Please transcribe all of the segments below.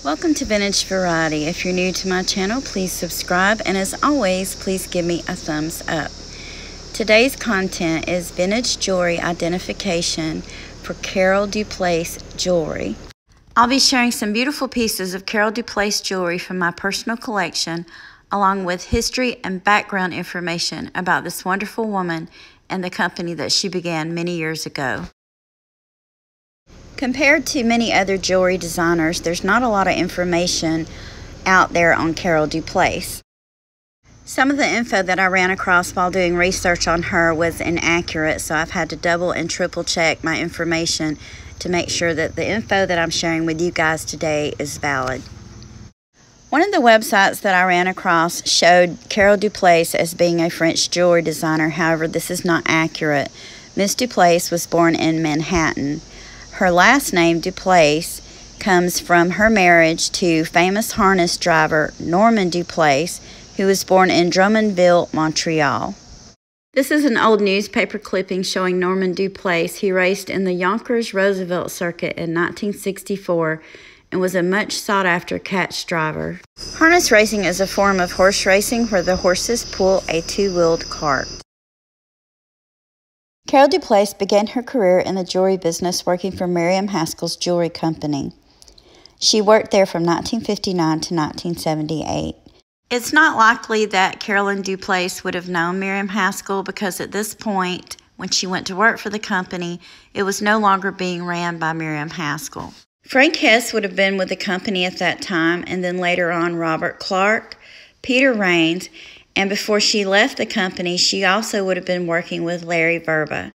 Welcome to Vintage Variety. If you're new to my channel, please subscribe, and as always, please give me a thumbs up. Today's content is vintage jewelry identification for Carol Duplaise jewelry. I'll be sharing some beautiful pieces of Carol Duplaise jewelry from my personal collection, along with history and background information about this wonderful woman and the company that she began many years ago. Compared to many other jewelry designers, there's not a lot of information out there on Carol Duplaise. Some of the info that I ran across while doing research on her was inaccurate, so I've had to double and triple check my information to make sure that the info that I'm sharing with you guys today is valid. One of the websites that I ran across showed Carol Duplaise as being a French jewelry designer. However, this is not accurate. Miss Duplaise was born in Manhattan. Her last name, Duplaise, comes from her marriage to famous harness driver Norman Duplaise, who was born in Drummondville, Montreal. This is an old newspaper clipping showing Norman Duplaise. He raced in the Yonkers-Roosevelt circuit in 1964 and was a much sought-after catch driver. Harness racing is a form of horse racing where the horses pull a two-wheeled cart. Carol Duplaise began her career in the jewelry business working for Miriam Haskell's Jewelry Company. She worked there from 1959 to 1978. It's not likely that Carolyn Duplaise would have known Miriam Haskell because at this point, when she went to work for the company, it was no longer being ran by Miriam Haskell. Frank Hess would have been with the company at that time, and then later on Robert Clark, Peter Raines, and before she left the company, she also would have been working with Larry Verba.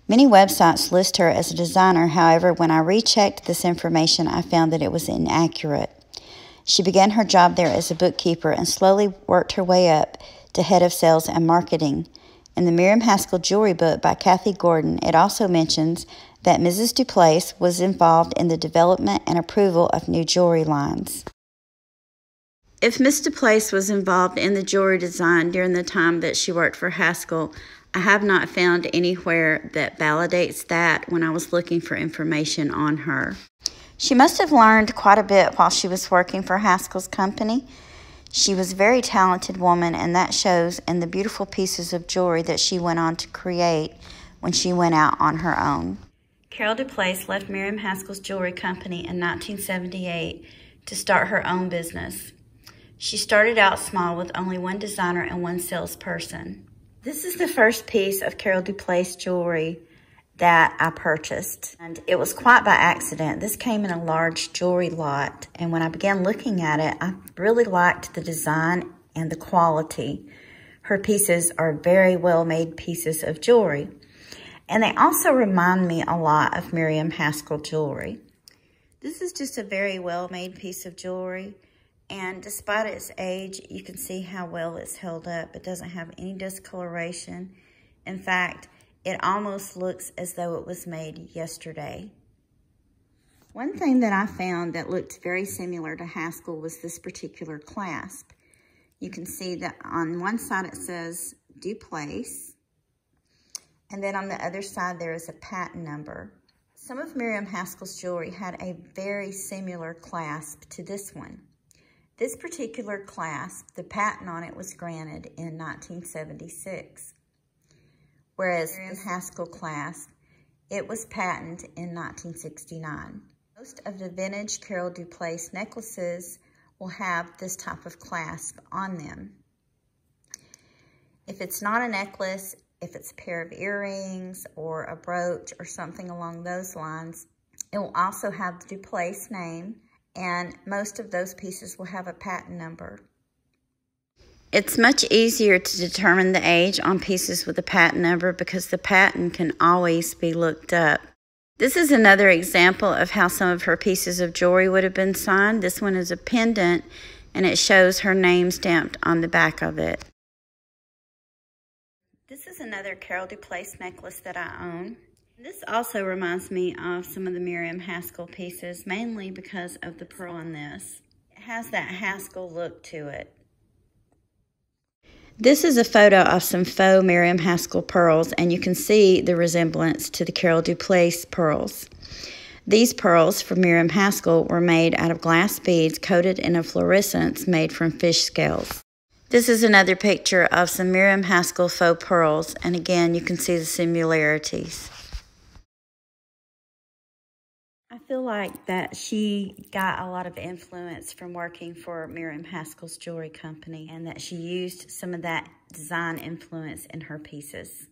Many websites list her as a designer. However, when I rechecked this information, I found that it was inaccurate. She began her job there as a bookkeeper and slowly worked her way up to head of sales and marketing. In the Miriam Haskell Jewelry book by Kathy Gordon, it also mentions that Mrs. Duplaise was involved in the development and approval of new jewelry lines. If Miss Duplaise was involved in the jewelry design during the time that she worked for Haskell, I have not found anywhere that validates that when I was looking for information on her. She must have learned quite a bit while she was working for Haskell's company. She was a very talented woman, and that shows in the beautiful pieces of jewelry that she went on to create when she went out on her own. Carol Duplaise left Miriam Haskell's Jewelry Company in 1978 to start her own business. She started out small with only one designer and one salesperson. This is the first piece of Carol Duplaise jewelry that I purchased, and it was quite by accident. This came in a large jewelry lot, and when I began looking at it, I really liked the design and the quality. Her pieces are very well-made pieces of jewelry, and they also remind me a lot of Miriam Haskell jewelry. This is just a very well-made piece of jewelry. And despite its age, you can see how well it's held up. It doesn't have any discoloration. In fact, it almost looks as though it was made yesterday. One thing that I found that looked very similar to Haskell was this particular clasp. You can see that on one side it says Duplaise, and then on the other side there is a patent number. Some of Miriam Haskell's jewelry had a very similar clasp to this one. This particular clasp, the patent on it was granted in 1976, whereas the Haskell clasp, it was patented in 1969. Most of the vintage Carol Duplaise necklaces will have this type of clasp on them. If it's not a necklace, if it's a pair of earrings or a brooch or something along those lines, it will also have the Duplaise name, and most of those pieces will have a patent number. It's much easier to determine the age on pieces with a patent number because the patent can always be looked up. This is another example of how some of her pieces of jewelry would have been signed. This one is a pendant, and it shows her name stamped on the back of it. This is another Carol Duplaise necklace that I own. This also reminds me of some of the Miriam Haskell pieces, mainly because of the pearl in this. It has that Haskell look to it. This is a photo of some faux Miriam Haskell pearls, and you can see the resemblance to the Carol Duplaise pearls. These pearls from Miriam Haskell were made out of glass beads coated in a fluorescence made from fish scales. This is another picture of some Miriam Haskell faux pearls, and again, you can see the similarities. I feel like that she got a lot of influence from working for Miriam Haskell's jewelry company, and that she used some of that design influence in her pieces.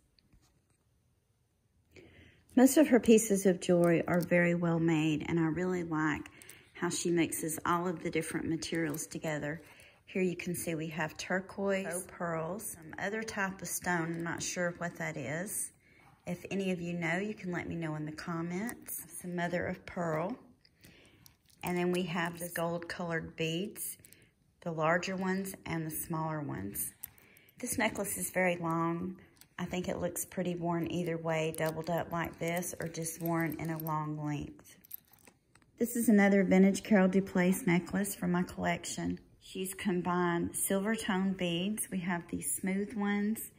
Most of her pieces of jewelry are very well made, and I really like how she mixes all of the different materials together. Here you can see we have turquoise, faux pearls, some other type of stone. I'm not sure what that is. If any of you know, you can let me know in the comments. Some mother of pearl. And then we have the gold-colored beads, the larger ones and the smaller ones. This necklace is very long. I think it looks pretty worn either way, doubled up like this or just worn in a long length. This is another vintage Carol Duplaise necklace from my collection. She's combined silver tone beads. We have these smooth ones,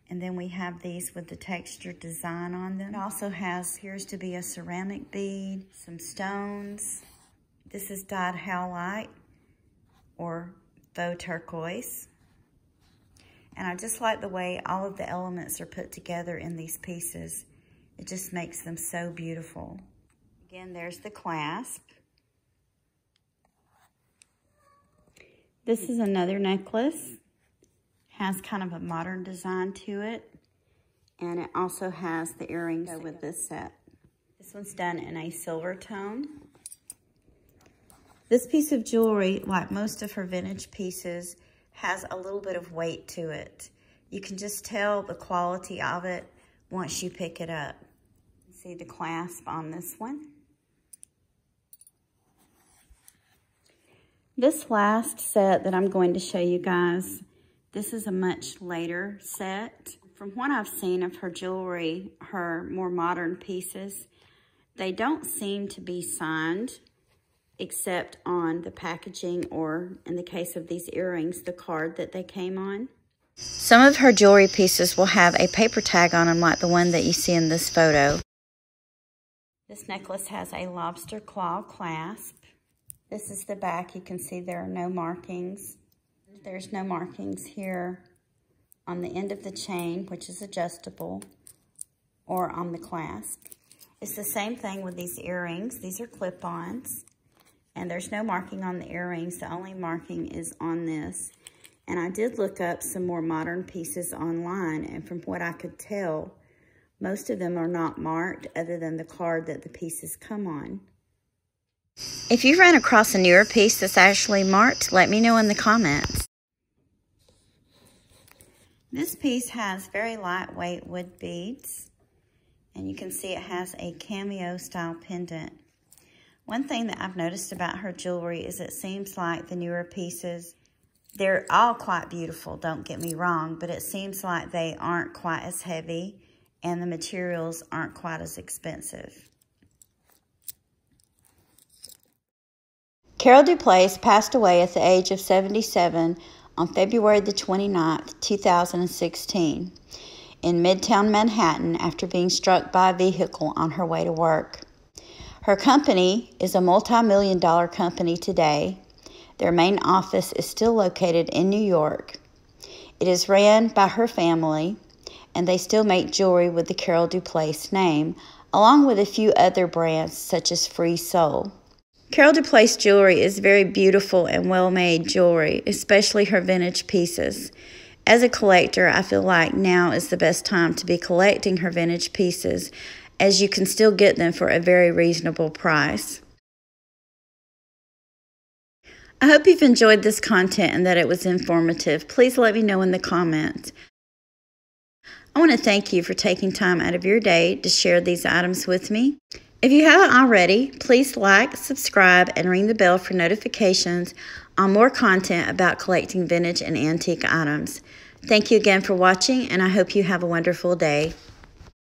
and then we have these with the textured design on them. It also appears to be a ceramic bead, some stones. This is dyed howlite or faux turquoise. And I just like the way all of the elements are put together in these pieces. It just makes them so beautiful. Again, there's the clasp. This is another necklace. Has kind of a modern design to it. And it also has the earrings with this set. This one's done in a silver tone. This piece of jewelry, like most of her vintage pieces, has a little bit of weight to it. You can just tell the quality of it once you pick it up. See the clasp on this one. This last set that I'm going to show you guys, this is a much later set. From what I've seen of her jewelry, her more modern pieces, they don't seem to be signed except on the packaging or, in the case of these earrings, the card that they came on. Some of her jewelry pieces will have a paper tag on them like the one that you see in this photo. This necklace has a lobster claw clasp. This is the back. You can see there are no markings. There's no markings here on the end of the chain, which is adjustable, or on the clasp. It's the same thing with these earrings. These are clip-ons. And there's no marking on the earrings. The only marking is on this. And I did look up some more modern pieces online, and from what I could tell, most of them are not marked other than the card that the pieces come on. If you ran across a newer piece that's actually marked, let me know in the comments. This piece has very lightweight wood beads, and you can see it has a cameo style pendant. One thing that I've noticed about her jewelry is it seems like the newer pieces, they're all quite beautiful, don't get me wrong, but it seems like they aren't quite as heavy and the materials aren't quite as expensive. Carol Duplaise passed away at the age of 77 on February the 29th, 2016 in Midtown Manhattan after being struck by a vehicle on her way to work. Her company is a multi-million-dollar company today. Their main office is still located in New York. It is ran by her family, and they still make jewelry with the Carol Duplaise name, along with a few other brands such as Free Soul. Carol Duplaise jewelry is very beautiful and well-made jewelry, especially her vintage pieces. As a collector, I feel like now is the best time to be collecting her vintage pieces, as you can still get them for a very reasonable price. I hope you've enjoyed this content and that it was informative. Please let me know in the comments. I want to thank you for taking time out of your day to share these items with me. If you haven't already, please like, subscribe, and ring the bell for notifications on more content about collecting vintage and antique items. Thank you again for watching, and I hope you have a wonderful day.